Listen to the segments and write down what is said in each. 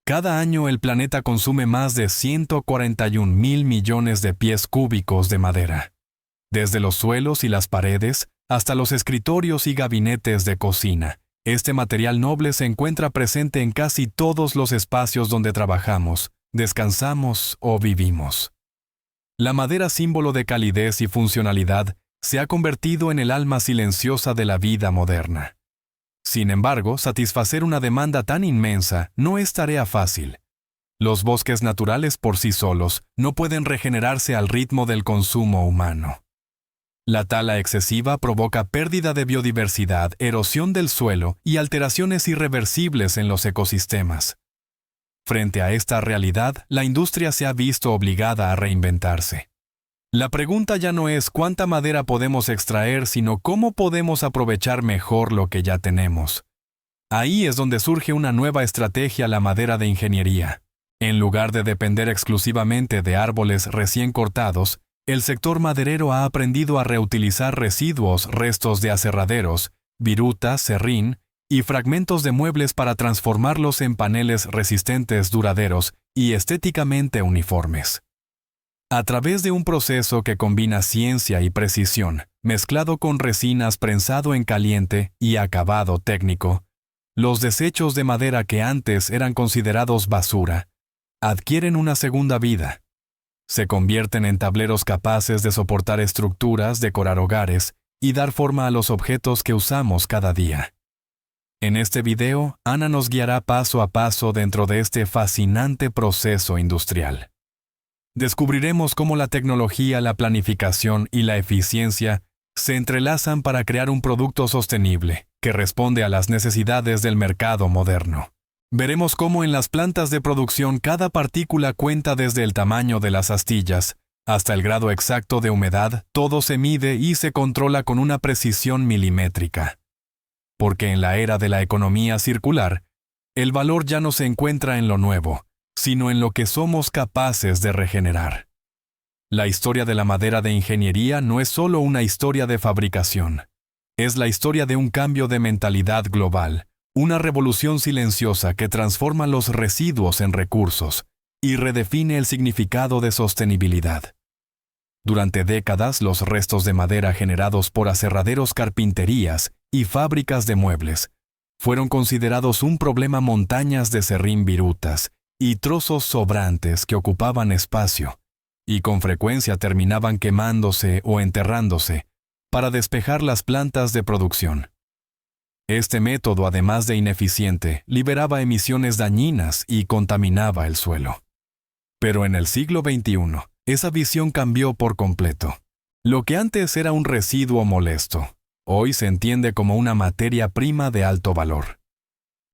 Cada año el planeta consume más de 141.000 millones de pies cúbicos de madera. Desde los suelos y las paredes hasta los escritorios y gabinetes de cocina, este material noble se encuentra presente en casi todos los espacios donde trabajamos, descansamos o vivimos. La madera, símbolo de calidez y funcionalidad, se ha convertido en el alma silenciosa de la vida moderna. Sin embargo, satisfacer una demanda tan inmensa no es tarea fácil. Los bosques naturales por sí solos no pueden regenerarse al ritmo del consumo humano. La tala excesiva provoca pérdida de biodiversidad, erosión del suelo y alteraciones irreversibles en los ecosistemas. Frente a esta realidad, la industria se ha visto obligada a reinventarse. La pregunta ya no es cuánta madera podemos extraer, sino cómo podemos aprovechar mejor lo que ya tenemos. Ahí es donde surge una nueva estrategia: la madera de ingeniería. En lugar de depender exclusivamente de árboles recién cortados, el sector maderero ha aprendido a reutilizar residuos, restos de aserraderos, viruta, serrín y fragmentos de muebles para transformarlos en paneles resistentes, duraderos y estéticamente uniformes. A través de un proceso que combina ciencia y precisión, mezclado con resinas, prensado en caliente y acabado técnico, los desechos de madera que antes eran considerados basura adquieren una segunda vida. Se convierten en tableros capaces de soportar estructuras, decorar hogares y dar forma a los objetos que usamos cada día. En este video, Ana nos guiará paso a paso dentro de este fascinante proceso industrial. Descubriremos cómo la tecnología, la planificación y la eficiencia se entrelazan para crear un producto sostenible que responde a las necesidades del mercado moderno. Veremos cómo en las plantas de producción cada partícula cuenta, desde el tamaño de las astillas hasta el grado exacto de humedad. Todo se mide y se controla con una precisión milimétrica. Porque en la era de la economía circular, el valor ya no se encuentra en lo nuevo, sino en lo que somos capaces de regenerar. La historia de la madera de ingeniería no es solo una historia de fabricación. Es la historia de un cambio de mentalidad global, una revolución silenciosa que transforma los residuos en recursos y redefine el significado de sostenibilidad. Durante décadas, los restos de madera generados por aserraderos, carpinterías y fábricas de muebles fueron considerados un problema: montañas de serrín, virutas y trozos sobrantes que ocupaban espacio y con frecuencia terminaban quemándose o enterrándose para despejar las plantas de producción. Este método, además de ineficiente, liberaba emisiones dañinas y contaminaba el suelo. Pero en el siglo XXI, esa visión cambió por completo. Lo que antes era un residuo molesto, hoy se entiende como una materia prima de alto valor.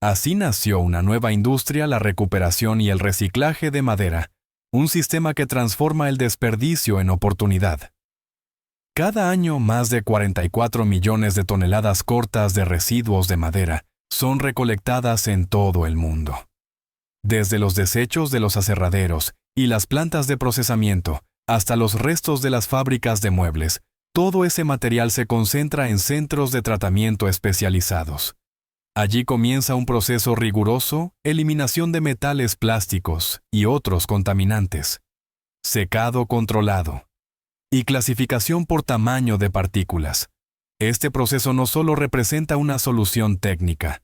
Así nació una nueva industria: la recuperación y el reciclaje de madera, un sistema que transforma el desperdicio en oportunidad. Cada año, más de 44 millones de toneladas cortas de residuos de madera son recolectadas en todo el mundo. Desde los desechos de los aserraderos y las plantas de procesamiento hasta los restos de las fábricas de muebles, todo ese material se concentra en centros de tratamiento especializados. Allí comienza un proceso riguroso: eliminación de metales, plásticos y otros contaminantes, secado controlado y clasificación por tamaño de partículas. Este proceso no solo representa una solución técnica,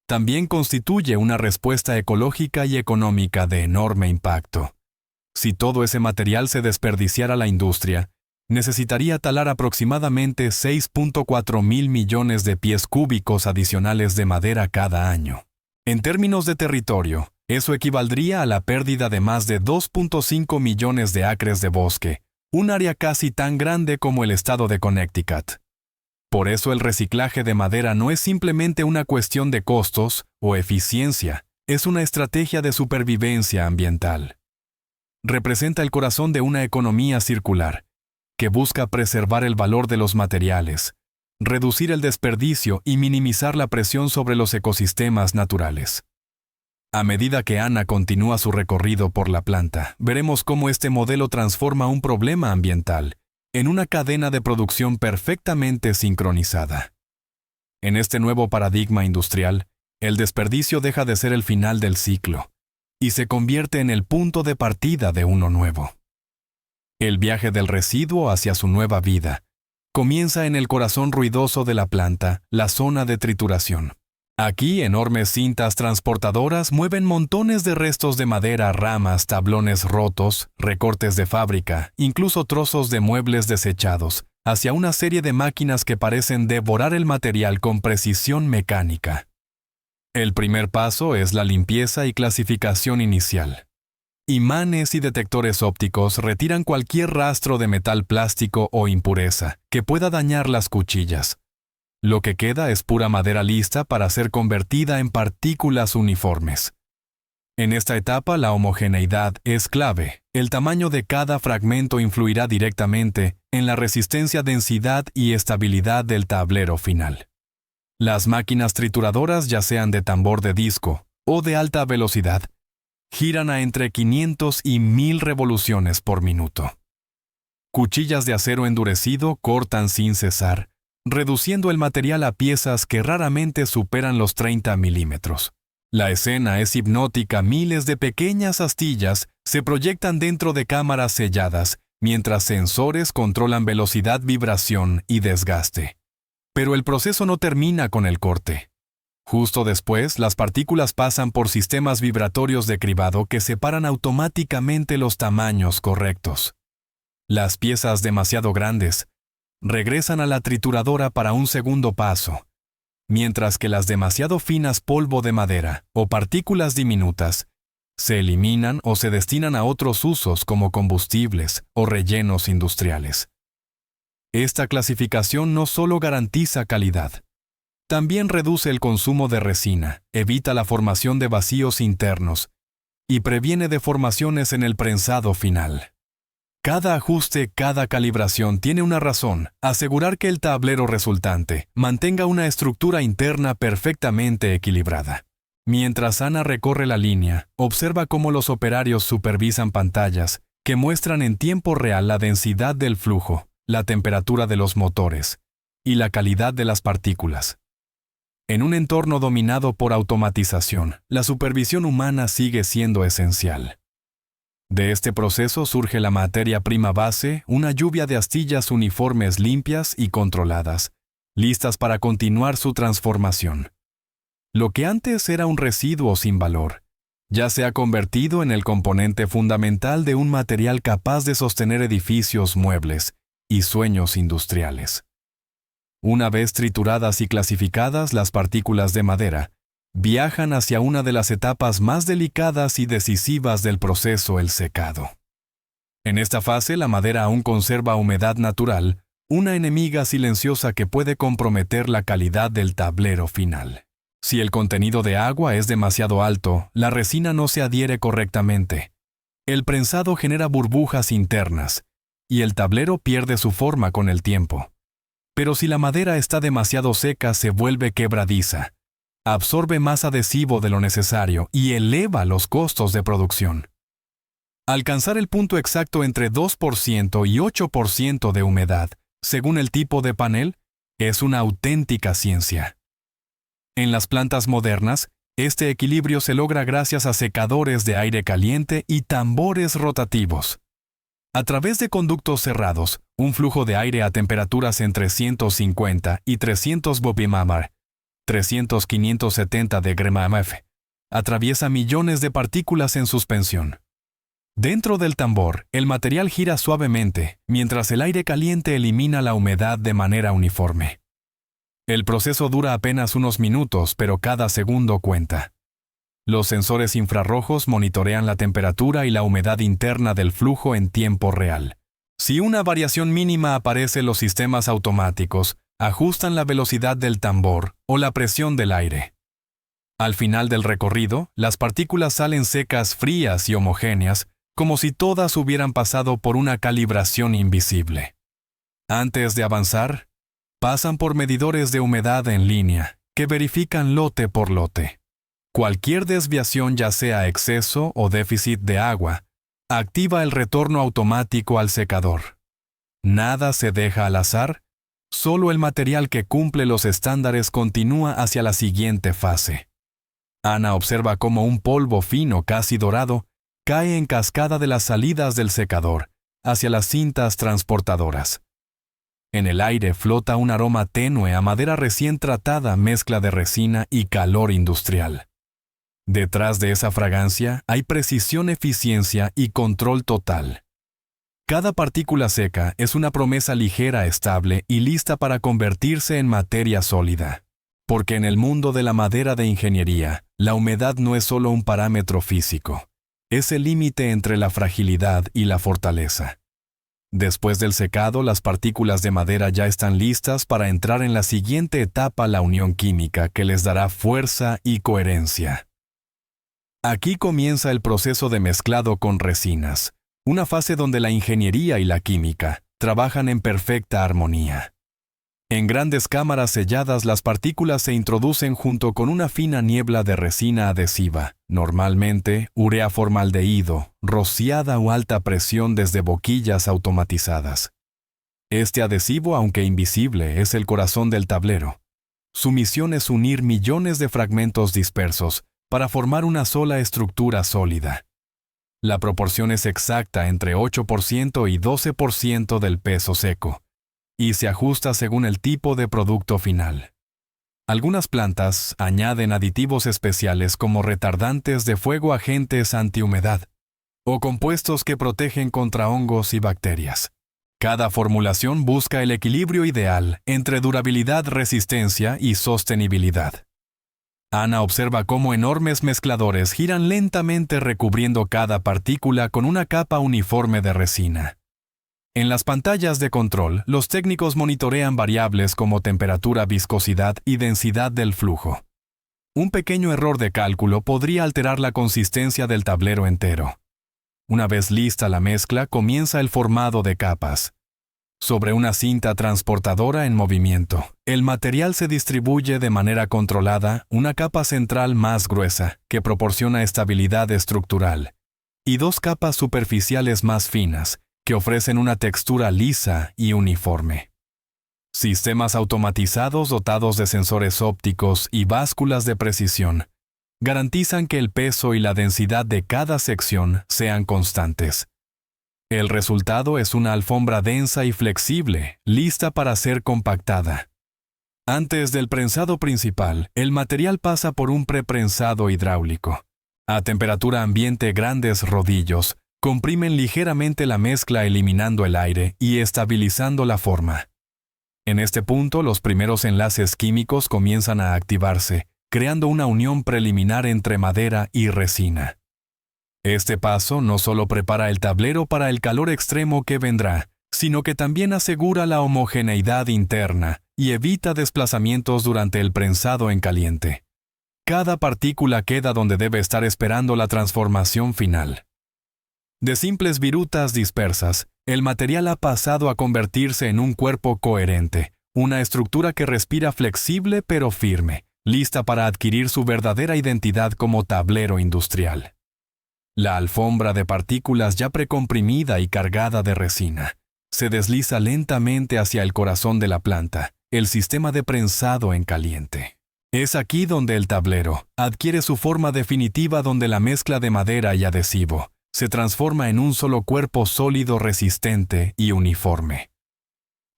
también constituye una respuesta ecológica y económica de enorme impacto. Si todo ese material se desperdiciara, la industria necesitaría talar aproximadamente 6.4 mil millones de pies cúbicos adicionales de madera cada año. En términos de territorio, eso equivaldría a la pérdida de más de 2.5 millones de acres de bosque, un área casi tan grande como el estado de Connecticut. Por eso el reciclaje de madera no es simplemente una cuestión de costos o eficiencia, es una estrategia de supervivencia ambiental. Representa el corazón de una economía circular, que busca preservar el valor de los materiales, reducir el desperdicio y minimizar la presión sobre los ecosistemas naturales. A medida que Ana continúa su recorrido por la planta, veremos cómo este modelo transforma un problema ambiental en una cadena de producción perfectamente sincronizada. En este nuevo paradigma industrial, el desperdicio deja de ser el final del ciclo y se convierte en el punto de partida de uno nuevo. El viaje del residuo hacia su nueva vida comienza en el corazón ruidoso de la planta, la zona de trituración. Aquí, enormes cintas transportadoras mueven montones de restos de madera, ramas, tablones rotos, recortes de fábrica, incluso trozos de muebles desechados, hacia una serie de máquinas que parecen devorar el material con precisión mecánica. El primer paso es la limpieza y clasificación inicial. Imanes y detectores ópticos retiran cualquier rastro de metal plástico o impureza que pueda dañar las cuchillas. Lo que queda es pura madera lista para ser convertida en partículas uniformes. En esta etapa la homogeneidad es clave. El tamaño de cada fragmento influirá directamente en la resistencia, densidad y estabilidad del tablero final. Las máquinas trituradoras, ya sean de tambor de disco o de alta velocidad, giran a entre 500 y 1000 revoluciones por minuto. Cuchillas de acero endurecido cortan sin cesar, reduciendo el material a piezas que raramente superan los 30 milímetros. La escena es hipnótica. Miles de pequeñas astillas se proyectan dentro de cámaras selladas, mientras sensores controlan velocidad, vibración y desgaste. Pero el proceso no termina con el corte. Justo después, las partículas pasan por sistemas vibratorios de cribado que separan automáticamente los tamaños correctos. Las piezas demasiado grandes regresan a la trituradora para un segundo paso, mientras que las demasiado finas, polvo de madera o partículas diminutas, se eliminan o se destinan a otros usos como combustibles o rellenos industriales. Esta clasificación no solo garantiza calidad, también reduce el consumo de resina, evita la formación de vacíos internos y previene deformaciones en el prensado final. Cada ajuste, cada calibración tiene una razón: asegurar que el tablero resultante mantenga una estructura interna perfectamente equilibrada. Mientras Ana recorre la línea, observa cómo los operarios supervisan pantallas que muestran en tiempo real la densidad del flujo, la temperatura de los motores y la calidad de las partículas. En un entorno dominado por automatización, la supervisión humana sigue siendo esencial. De este proceso surge la materia prima base, una lluvia de astillas uniformes limpias y controladas, listas para continuar su transformación. Lo que antes era un residuo sin valor, ya se ha convertido en el componente fundamental de un material capaz de sostener edificios, muebles y sueños industriales. Una vez trituradas y clasificadas, las partículas de madera viajan hacia una de las etapas más delicadas y decisivas del proceso: el secado. En esta fase, la madera aún conserva humedad natural, una enemiga silenciosa que puede comprometer la calidad del tablero final. Si el contenido de agua es demasiado alto, la resina no se adhiere correctamente. El prensado genera burbujas internas, y el tablero pierde su forma con el tiempo. Pero si la madera está demasiado seca, se vuelve quebradiza, absorbe más adhesivo de lo necesario y eleva los costos de producción. Alcanzar el punto exacto entre 2% y 8% de humedad, según el tipo de panel, es una auténtica ciencia. En las plantas modernas, este equilibrio se logra gracias a secadores de aire caliente y tambores rotativos. A través de conductos cerrados, un flujo de aire a temperaturas entre 150 y 300 ppm, 300-570 de mmF, atraviesa millones de partículas en suspensión. Dentro del tambor, el material gira suavemente, mientras el aire caliente elimina la humedad de manera uniforme. El proceso dura apenas unos minutos, pero cada segundo cuenta. Los sensores infrarrojos monitorean la temperatura y la humedad interna del flujo en tiempo real. Si una variación mínima aparece, los sistemas automáticos ajustan la velocidad del tambor o la presión del aire. Al final del recorrido, las partículas salen secas, frías y homogéneas, como si todas hubieran pasado por una calibración invisible. Antes de avanzar, pasan por medidores de humedad en línea, que verifican lote por lote. Cualquier desviación, ya sea exceso o déficit de agua, activa el retorno automático al secador. Nada se deja al azar, solo el material que cumple los estándares continúa hacia la siguiente fase. Ana observa cómo un polvo fino casi dorado cae en cascada de las salidas del secador hacia las cintas transportadoras. En el aire flota un aroma tenue a madera recién tratada, mezcla de resina y calor industrial. Detrás de esa fragancia hay precisión, eficiencia y control total. Cada partícula seca es una promesa ligera, estable y lista para convertirse en materia sólida. Porque en el mundo de la madera de ingeniería, la humedad no es solo un parámetro físico, es el límite entre la fragilidad y la fortaleza. Después del secado, las partículas de madera ya están listas para entrar en la siguiente etapa, la unión química, que les dará fuerza y coherencia. Aquí comienza el proceso de mezclado con resinas, una fase donde la ingeniería y la química trabajan en perfecta armonía. En grandes cámaras selladas, las partículas se introducen junto con una fina niebla de resina adhesiva, normalmente urea formaldehído, rociada o alta presión desde boquillas automatizadas. Este adhesivo, aunque invisible, es el corazón del tablero. Su misión es unir millones de fragmentos dispersos para formar una sola estructura sólida. La proporción es exacta entre 8% y 12% del peso seco, y se ajusta según el tipo de producto final. Algunas plantas añaden aditivos especiales como retardantes de fuego, agentes antihumedad, o compuestos que protegen contra hongos y bacterias. Cada formulación busca el equilibrio ideal entre durabilidad, resistencia y sostenibilidad. Ana observa cómo enormes mezcladores giran lentamente recubriendo cada partícula con una capa uniforme de resina. En las pantallas de control, los técnicos monitorean variables como temperatura, viscosidad y densidad del flujo. Un pequeño error de cálculo podría alterar la consistencia del tablero entero. Una vez lista la mezcla, comienza el formado de capas. Sobre una cinta transportadora en movimiento, el material se distribuye de manera controlada, una capa central más gruesa, que proporciona estabilidad estructural, y dos capas superficiales más finas, que ofrecen una textura lisa y uniforme. Sistemas automatizados dotados de sensores ópticos y básculas de precisión garantizan que el peso y la densidad de cada sección sean constantes. El resultado es una alfombra densa y flexible, lista para ser compactada. Antes del prensado principal, el material pasa por un preprensado hidráulico. A temperatura ambiente, grandes rodillos comprimen ligeramente la mezcla eliminando el aire y estabilizando la forma. En este punto, los primeros enlaces químicos comienzan a activarse, creando una unión preliminar entre madera y resina. Este paso no solo prepara el tablero para el calor extremo que vendrá, sino que también asegura la homogeneidad interna y evita desplazamientos durante el prensado en caliente. Cada partícula queda donde debe estar esperando la transformación final. De simples virutas dispersas, el material ha pasado a convertirse en un cuerpo coherente, una estructura que respira flexible pero firme, lista para adquirir su verdadera identidad como tablero industrial. La alfombra de partículas ya precomprimida y cargada de resina se desliza lentamente hacia el corazón de la planta, el sistema de prensado en caliente. Es aquí donde el tablero adquiere su forma definitiva, donde la mezcla de madera y adhesivo se transforma en un solo cuerpo sólido, resistente y uniforme.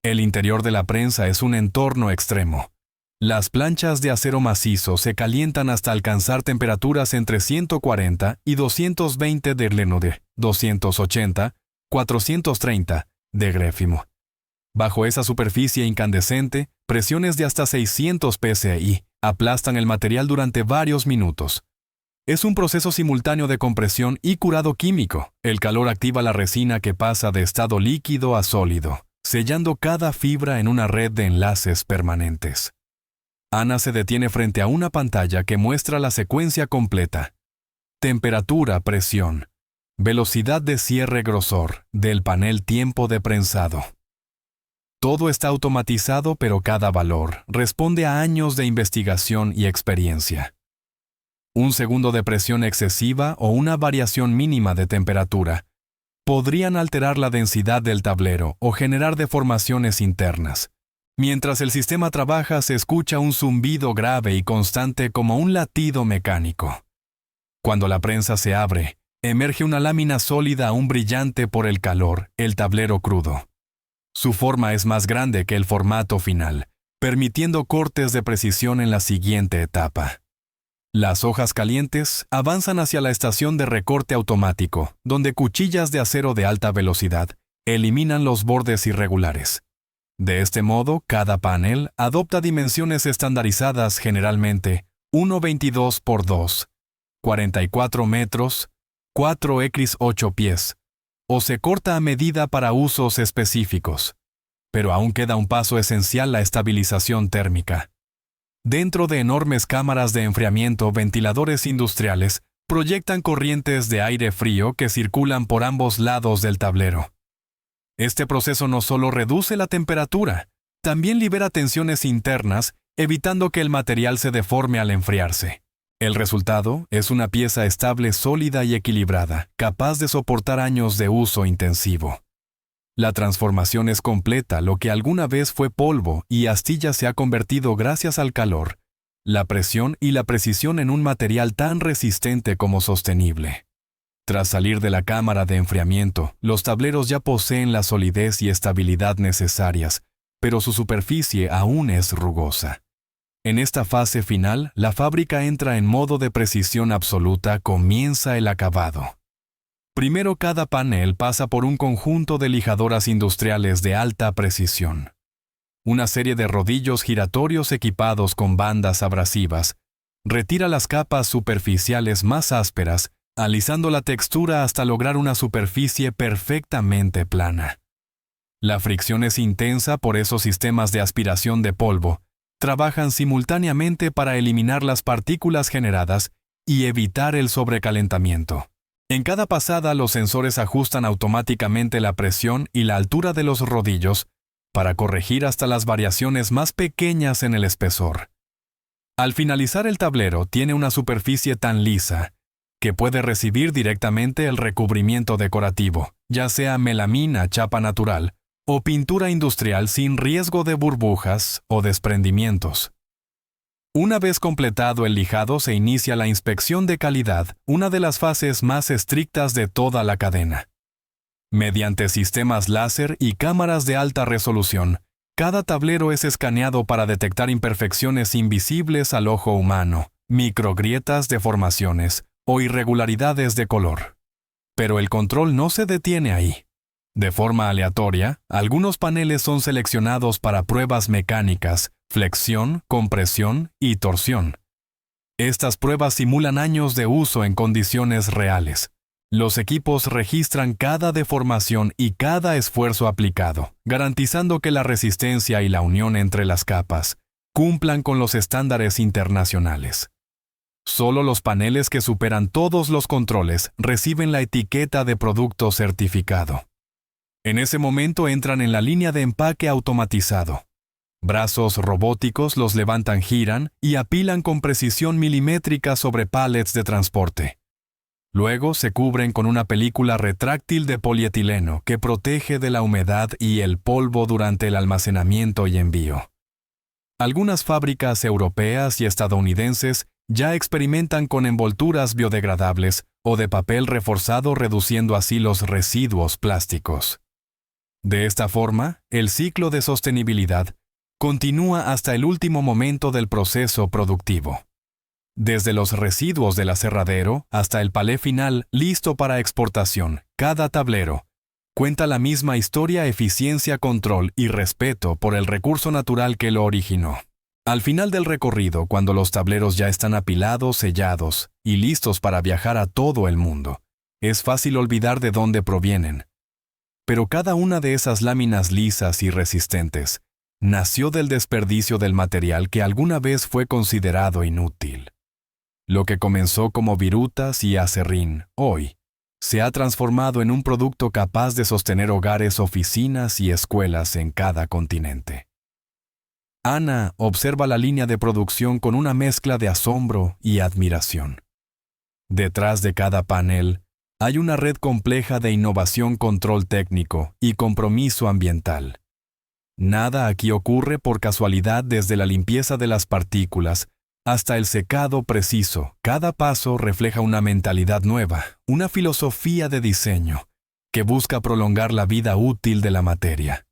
El interior de la prensa es un entorno extremo. Las planchas de acero macizo se calientan hasta alcanzar temperaturas entre 140 y 220 de Glenode, 280, 430 de Grefimo. Bajo esa superficie incandescente, presiones de hasta 600 psi aplastan el material durante varios minutos. Es un proceso simultáneo de compresión y curado químico. El calor activa la resina, que pasa de estado líquido a sólido, sellando cada fibra en una red de enlaces permanentes. Ana se detiene frente a una pantalla que muestra la secuencia completa. Temperatura, presión, velocidad de cierre, grosor del panel, tiempo de prensado. Todo está automatizado, pero cada valor responde a años de investigación y experiencia. Un segundo de presión excesiva o una variación mínima de temperatura podrían alterar la densidad del tablero o generar deformaciones internas, Mientras el sistema trabaja, se escucha un zumbido grave y constante como un latido mecánico. Cuando la prensa se abre, emerge una lámina sólida aún brillante por el calor, el tablero crudo. Su forma es más grande que el formato final, permitiendo cortes de precisión en la siguiente etapa. Las hojas calientes avanzan hacia la estación de recorte automático, donde cuchillas de acero de alta velocidad eliminan los bordes irregulares. De este modo, cada panel adopta dimensiones estandarizadas, generalmente 1,22 por 2, 44 metros, 4x8 pies, o se corta a medida para usos específicos. Pero aún queda un paso esencial: la estabilización térmica. Dentro de enormes cámaras de enfriamiento, ventiladores industriales proyectan corrientes de aire frío que circulan por ambos lados del tablero. Este proceso no solo reduce la temperatura, también libera tensiones internas, evitando que el material se deforme al enfriarse. El resultado es una pieza estable, sólida y equilibrada, capaz de soportar años de uso intensivo. La transformación es completa: lo que alguna vez fue polvo y astilla se ha convertido, gracias al calor, la presión y la precisión, en un material tan resistente como sostenible. Tras salir de la cámara de enfriamiento, los tableros ya poseen la solidez y estabilidad necesarias, pero su superficie aún es rugosa. En esta fase final, la fábrica entra en modo de precisión absoluta. Comienza el acabado. Primero, cada panel pasa por un conjunto de lijadoras industriales de alta precisión. Una serie de rodillos giratorios equipados con bandas abrasivas retira las capas superficiales más ásperas, alisando la textura hasta lograr una superficie perfectamente plana. La fricción es intensa, por eso sistemas de aspiración de polvo trabajan simultáneamente para eliminar las partículas generadas y evitar el sobrecalentamiento. En cada pasada, los sensores ajustan automáticamente la presión y la altura de los rodillos para corregir hasta las variaciones más pequeñas en el espesor. Al finalizar, el tablero tiene una superficie tan lisa que puede recibir directamente el recubrimiento decorativo, ya sea melamina, chapa natural o pintura industrial, sin riesgo de burbujas o desprendimientos. Una vez completado el lijado, se inicia la inspección de calidad, una de las fases más estrictas de toda la cadena. Mediante sistemas láser y cámaras de alta resolución, cada tablero es escaneado para detectar imperfecciones invisibles al ojo humano, microgrietas, deformaciones o irregularidades de color. Pero el control no se detiene ahí. De forma aleatoria, algunos paneles son seleccionados para pruebas mecánicas, flexión, compresión y torsión. Estas pruebas simulan años de uso en condiciones reales. Los equipos registran cada deformación y cada esfuerzo aplicado, garantizando que la resistencia y la unión entre las capas cumplan con los estándares internacionales. Solo los paneles que superan todos los controles reciben la etiqueta de producto certificado. En ese momento entran en la línea de empaque automatizado. Brazos robóticos los levantan, giran y apilan con precisión milimétrica sobre pallets de transporte. Luego se cubren con una película retráctil de polietileno que protege de la humedad y el polvo durante el almacenamiento y envío. Algunas fábricas europeas y estadounidenses ya experimentan con envolturas biodegradables o de papel reforzado, reduciendo así los residuos plásticos. De esta forma, el ciclo de sostenibilidad continúa hasta el último momento del proceso productivo. Desde los residuos del aserradero hasta el palé final listo para exportación, cada tablero cuenta la misma historia: eficiencia, control y respeto por el recurso natural que lo originó. Al final del recorrido, cuando los tableros ya están apilados, sellados y listos para viajar a todo el mundo, es fácil olvidar de dónde provienen. Pero cada una de esas láminas lisas y resistentes nació del desperdicio del material que alguna vez fue considerado inútil. Lo que comenzó como virutas y acerrín, hoy se ha transformado en un producto capaz de sostener hogares, oficinas y escuelas en cada continente. Ana observa la línea de producción con una mezcla de asombro y admiración. Detrás de cada panel hay una red compleja de innovación, control técnico y compromiso ambiental. Nada aquí ocurre por casualidad, desde la limpieza de las partículas hasta el secado preciso. Cada paso refleja una mentalidad nueva, una filosofía de diseño que busca prolongar la vida útil de la materia.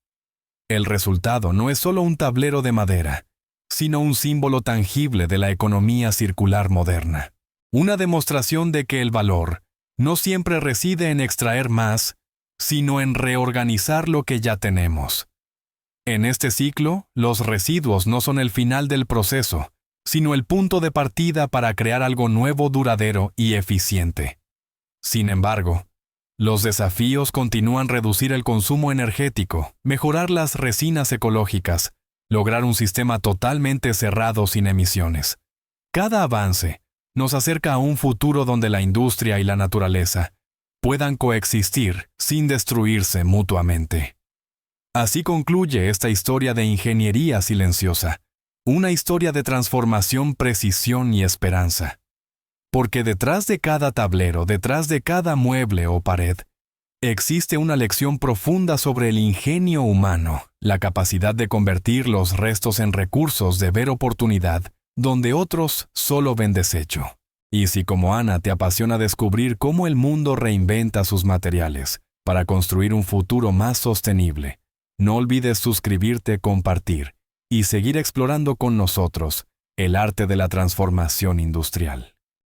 El resultado no es solo un tablero de madera, sino un símbolo tangible de la economía circular moderna. Una demostración de que el valor no siempre reside en extraer más, sino en reorganizar lo que ya tenemos. En este ciclo, los residuos no son el final del proceso, sino el punto de partida para crear algo nuevo, duradero y eficiente. Sin embargo, los desafíos continúan: reducir el consumo energético, mejorar las resinas ecológicas, lograr un sistema totalmente cerrado sin emisiones. Cada avance nos acerca a un futuro donde la industria y la naturaleza puedan coexistir sin destruirse mutuamente. Así concluye esta historia de ingeniería silenciosa, una historia de transformación, precisión y esperanza. Porque detrás de cada tablero, detrás de cada mueble o pared, existe una lección profunda sobre el ingenio humano, la capacidad de convertir los restos en recursos, de ver oportunidad donde otros solo ven desecho. Y si, como Ana, te apasiona descubrir cómo el mundo reinventa sus materiales para construir un futuro más sostenible, no olvides suscribirte, compartir y seguir explorando con nosotros el arte de la transformación industrial.